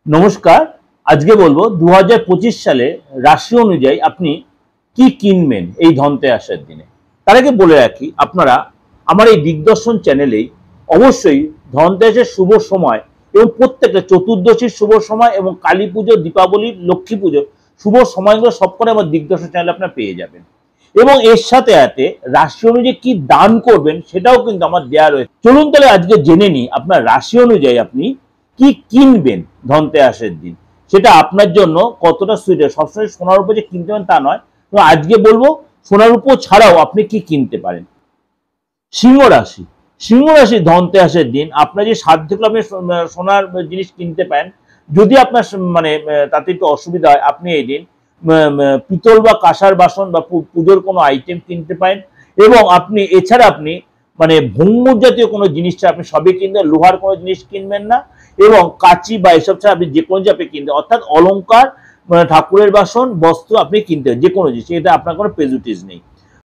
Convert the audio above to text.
নমস্কার। আজকে বলবো 2025 সালে রাশি অনুযায়ী আপনি কি কিনবেন এই ধনতেরাসের দিনে। তার আগে বলে রাখি, আপনারা আমার এই দিগদর্শন চ্যানেলেই অবশ্যই ধনতেরাসের শুভ সময় এবং প্রত্যেকটা চতুর্দশীর শুভ সময় এবং কালী পুজো, দীপাবলি, লক্ষ্মী পুজো শুভ সময়গুলো সবকটা আমার দিগদর্শন চ্যানেলে আপনারা পেয়ে যাবেন। এবং এর সাথে সাথে রাশি অনুযায়ী কি দান করবেন সেটাও কিন্তু আমার দেওয়া রয়েছে। চলুন তাহলে আজকে জেনে নিই আপনার রাশি অনুযায়ী আপনি কি কিনবেন ধনতেরাসের দিন, সেটা আপনার জন্য কতটা সুইটেবল। সবসময় সোনার উপর যে কিনতে পারেন তা নয়, তো আজকে বলবো সোনার উপর ছাড়াও আপনি কি কিনতে পারেন। সিংহ রাশি। সিংহ রাশি ধনতেরাসের দিন আপনার যে সাধ্য আপনি সোনার জিনিস কিনতে পারেন। যদি আপনার মানে তাতে একটু অসুবিধা হয়, আপনি এই দিন পিতল বা কাঁসার বাসন বা পুজোর কোনো আইটেম কিনতে পারেন। এবং আপনি এছাড়া আপনি মানে ভঙ্গুর জাতীয় কোনো জিনিসটা আপনি সবই কিনবেন, লোহার কোনো জিনিস কিনবেন না। এবং কাঁচি বা এসব ছাড়া আপনি যে কোনো জিনিস আপনি কিনতে, অর্থাৎ অলংকার, ঠাকুরের বাসন, বস্ত্র আপনি কিনতে যে কোনো জিনিস, এটা আপনার কোনো প্রেজুডিস নেই।